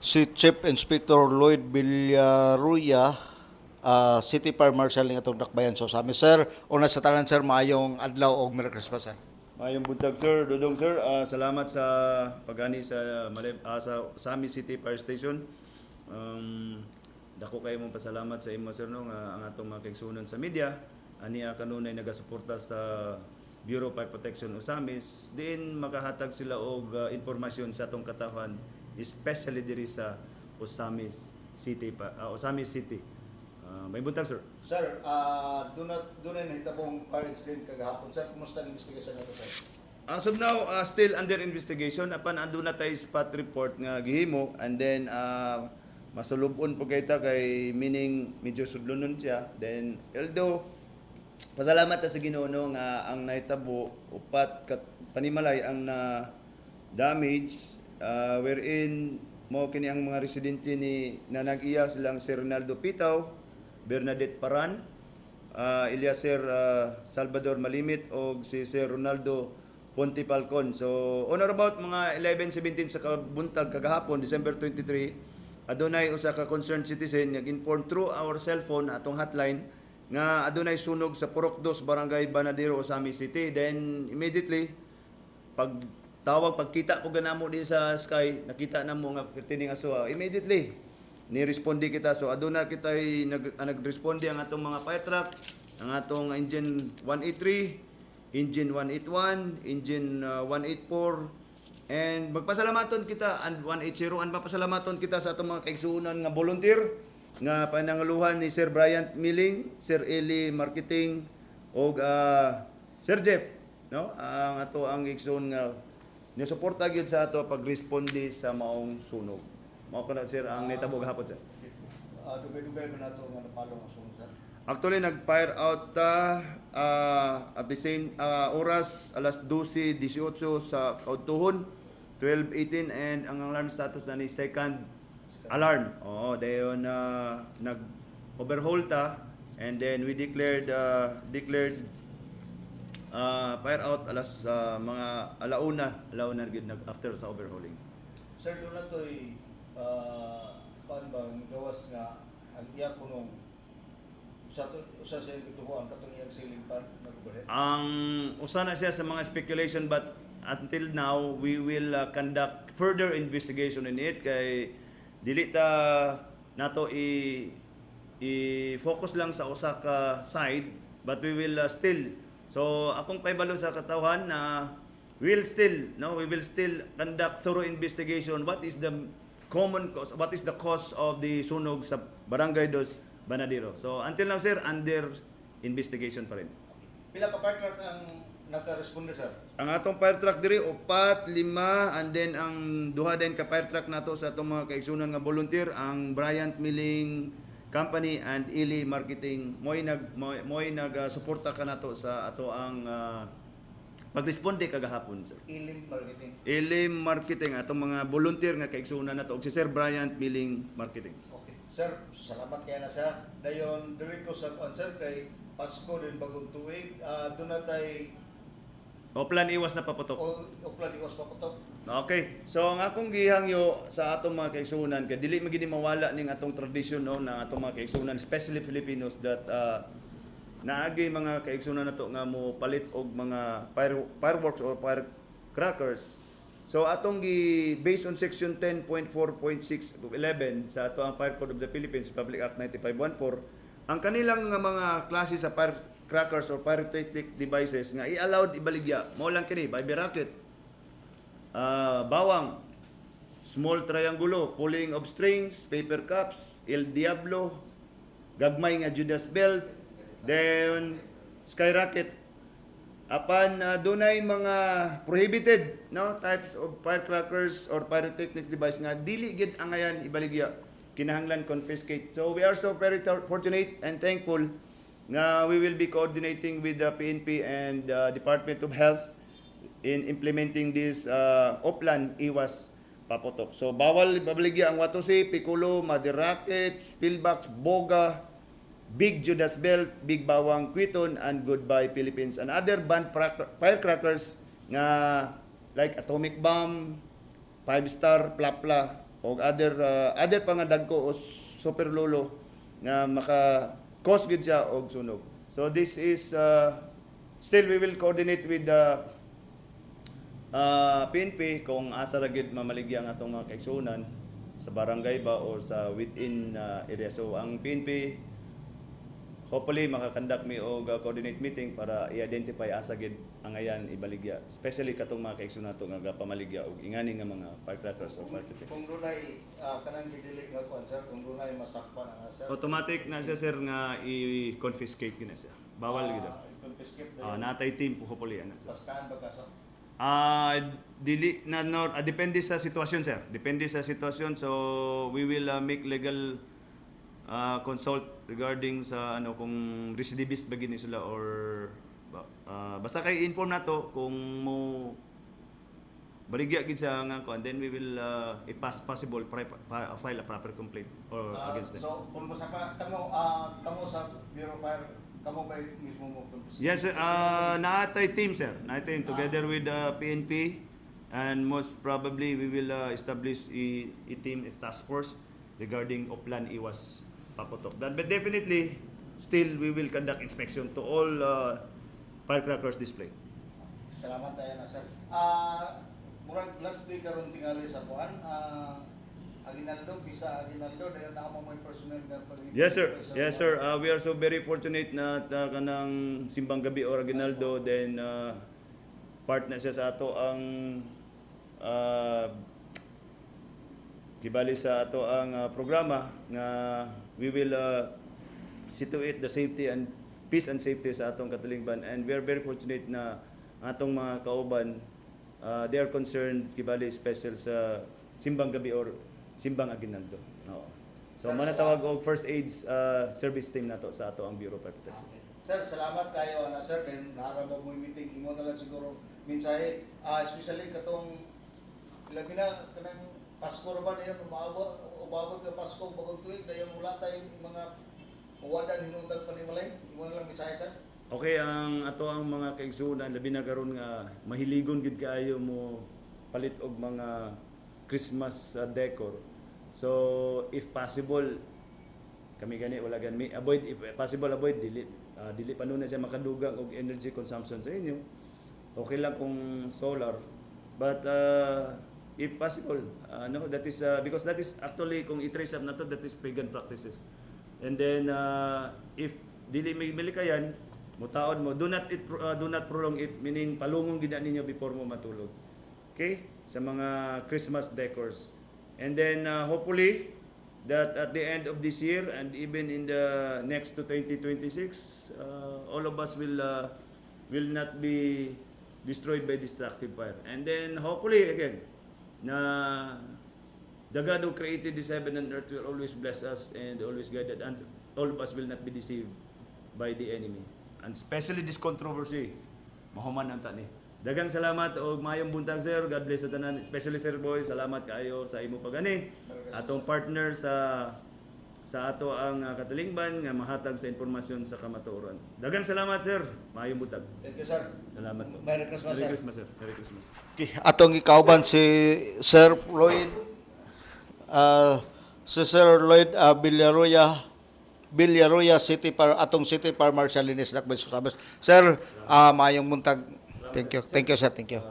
Si Chief Inspector Lloyd Villaruya, City Fire Marshal ng atong dakbayan sa amin. Sir, una sa tanan sir, maayong adlaw o Merry Christmas sir. Mayong buntag sir, Dodong sir. Salamat sa pagani sa sa Sami City Fire Station. Um, dako kayo mong pasalamat sa imo sir no nga ang atong mga kaigsunan sa media ani kanunay nagasuporta sa Bureau of Fire Protection Usamis din makahatag sila og impormasyon sa atong katawhan especially diri sa Usamis City Usamis City. May buntag sir. Sir, doon na nahitabong fire incident kagahapon. Sir, kumusta ang investigation nato sir? As of now, still under investigation. Apan ando na tayo spot report nga gihimo and then masulubon po kita kay meaning medyo sudlonon siya. Then although pasalamat ta sa Ginoo no, nga ang nahitabo upat panimalay ang na damage wherein mo kini ang mga residente ni na nag-iya silang si Ronaldo Pitaw, Bernadette Paran, Eliaser Salvador Malimit o si Sir Ronaldo Ponte Falcon. So on or about mga 11:17 sa kabuntag kagahapon December 23, adunay usa ka concerned citizen nag-inform through our cellphone atong hotline nga adunay sunog sa Purok 2 Barangay Banadero, Osami City. Then immediately pagkita ko ganamo din sa sky, nakita na mo nga tining aso. Immediately ni-respondi kita. So aduna kita nag-respondi ang atong mga fire truck, ang atong engine 183, engine 181, engine 184, and magpasalamaton kita and 180 and mapasalamaton kita sa atong mga kaigsuonan nga volunteer nga pananguluhan ni Sir Bryant Milling, Sir Eli Marketing og Sir Jeff, no? Ang ato ang igsoon nga ni suporta gyud sa ato pag-respondi sa maong sunog. Mao ko na sir ang nitabog hapon sir. Dugay-dugay man nato nga napalo ang sunog sir. Actually nag-fire out at the same oras alas 12:18 sa Kautuhon 12:18 and ang alarm status na ni second alarm. Oo, dayon nag-overhaul ta and then we declared fire out alas mga alauna gid after sa overhauling. Sir, doon na to'y paano bang gawas nga ang iya kunong usa sa ituhuan katong iyang ceiling fan nag-overhead? Ang usa na siya sa mga speculation but until now we will conduct further investigation in it kay dili ta nato i-focus lang sa usa ka side but we will still so akong paibalo sa katawhan na we will still conduct thorough investigation what is the common cause, what is the cause of the sunog sa Barangay 2 Banadero. So until now sir, under investigation pa rin. Pila ka fire truck ang naka-responde sir? Ang atong fire truck diri 4, 5 and then ang duha din ka fire truck nato sa atong mga kaigsunan nga volunteer ang Bryant Milling Company and Eli Marketing moy suporta ka nato sa ato ang pag-responde kagahapon sir. Elim Marketing atong mga volunteer nga kaigsunan nato og si Sir Bryant Milling Marketing. Okay. Sir, salamat kaya na sa dayon diri ko sa sir kay Pasko din bagong tuig. Doon na tay Oplan iwas na paputok. Oplan iwas paputok. Okay. So ang akong gihangyo sa atong mga kaigsunan kay dili magini mawala ning atong tradisyon no na atong mga kaigsunan especially Filipinos that naagi mga kaigsunan nato nga mo palit og mga fireworks or firecrackers. So atong based on section 10.4.6 of 11 sa ato ang Fire Code of the Philippines Public Act 9514 ang kanilang mga klase sa firecrackers or pyrotechnic devices nga i-allowed ibaligya mao lang kini by rocket, bawang, small triangulo, pulling of strings, paper cups, El Diablo, gagmay nga Judas belt, then skyrocket. Apan dunay mga prohibited no types of firecrackers or pyrotechnic device nga dili gid angayan ibaligya, kinahanglan confiscate. So we are so very fortunate and thankful nga we will be coordinating with the PNP and Department of Health in implementing this Oplan iwas paputok. So bawal ibaligya ang watusi, pikulo, mother rockets, pillbox, boga, Big Judas Belt, Big Bawang Quiton, and Goodbye Philippines, and other banned firecrackers nga like atomic bomb, 5-star, plapla, o other pa nga dagko o super lolo nga maka cause gid siya og sunog. So this is still we will coordinate with the PNP kung asa ra gid mamaligya nga atong mga kaigsunan sa barangay ba or sa within area. So ang PNP hopefully makakandak mi og coordinate meeting para i-identify asa gid ang ayan ibaligya, especially katong mga kaigsunan nato nga pamaligya og ingani nga mga firecrackers or fireworks. Kung dunay kanang gidili nga kuan sir, kung dunay masakpan nga sir. Automatic na siya sir nga i-confiscate gina siya. Bawal gid. Confiscate Natay team hopefully ana sir. paskaan ba ka sir? Dili na no, depende sa sitwasyon sir. Depende sa sitwasyon, so we will make legal consult regarding sa ano kung recidivist ba gini sila or basta kay inform nato kung mo baligya gid sa nga kon, then we will if possible file a proper complaint or against them. So kung masaka kamo sa Bureau of Fire, kamo ba mismo mo confiscate? Yes, sir. Naatay team, sir. Naatay team together with the PNP, and most probably we will establish a team, a task force regarding Oplan Iwas Paputok. But definitely, still we will conduct inspection to all firecrackers display. Salamat tayo na sir. Murag last day karon tingali sa kuan. Aguinaldo, Bisa Aguinaldo, dayon na mo may personnel nga pag. Yes, sir. Yes, sir. We are so very fortunate na kanang Simbang Gabi or Aguinaldo, then partner siya sa ato ang gibali sa ato ang programa nga we will situate the safety and peace and safety sa atong Katulingban, and we are very fortunate na atong mga kauban they are concerned gibali special sa Simbang Gabi or Simbang Aguinaldo. Oo. So manatawag og first aids service team nato sa ato ang Bureau of Fire Protection. Okay. Sir, salamat kayo na sir, kay naaramo mo meeting imo na lang siguro mensahe, especially katong labi na kanang Pasko ra ba dayon umabot ka Pasko bagong tuig dayon wala tay mga uwadan hinungdan panimalay. Imo na lang mensahe sir. Okay, ang ato ang mga kaigsunan labi na karon nga mahiligon gid kaayo mo palit og mga Christmas decor. So if possible kami gani wala gani avoid, if possible avoid dili pa nun na siya makadugang og energy consumption sa inyo. Okay lang kung solar, but if possible no, that is because that is actually kung i-trace up nato, that is pagan practices. And then if dili mili kayan mutaon mo, do not prolong it, meaning palungon gid ninyo before mo matulog. Okay, sa mga Christmas decors. And then hopefully that at the end of this year and even in the next to 2026 all of us will not be destroyed by destructive fire. And then hopefully again na the God who created this heaven and earth will always bless us and always guide us, and all of us will not be deceived by the enemy. And especially this controversy, mahuman ang tani. Dagang salamat o mayong buntag sir. God bless sa tanan. Especially Sir Boy, salamat kaayo sa imo pagani. Atong partner sa ato ang Katulingban nga mahatag sa impormasyon sa kamatuoran. Dagang salamat sir. Mayong buntag. Thank you sir. Salamat po. Merry Christmas Merry sir. Christmas sir. Merry Christmas. Okay, atong ikauban si Sir Lloyd Villaroya City atong City Par Marshalinis Lakbay Susabas. Sir, mayong muntag. Thank you sir, thank you.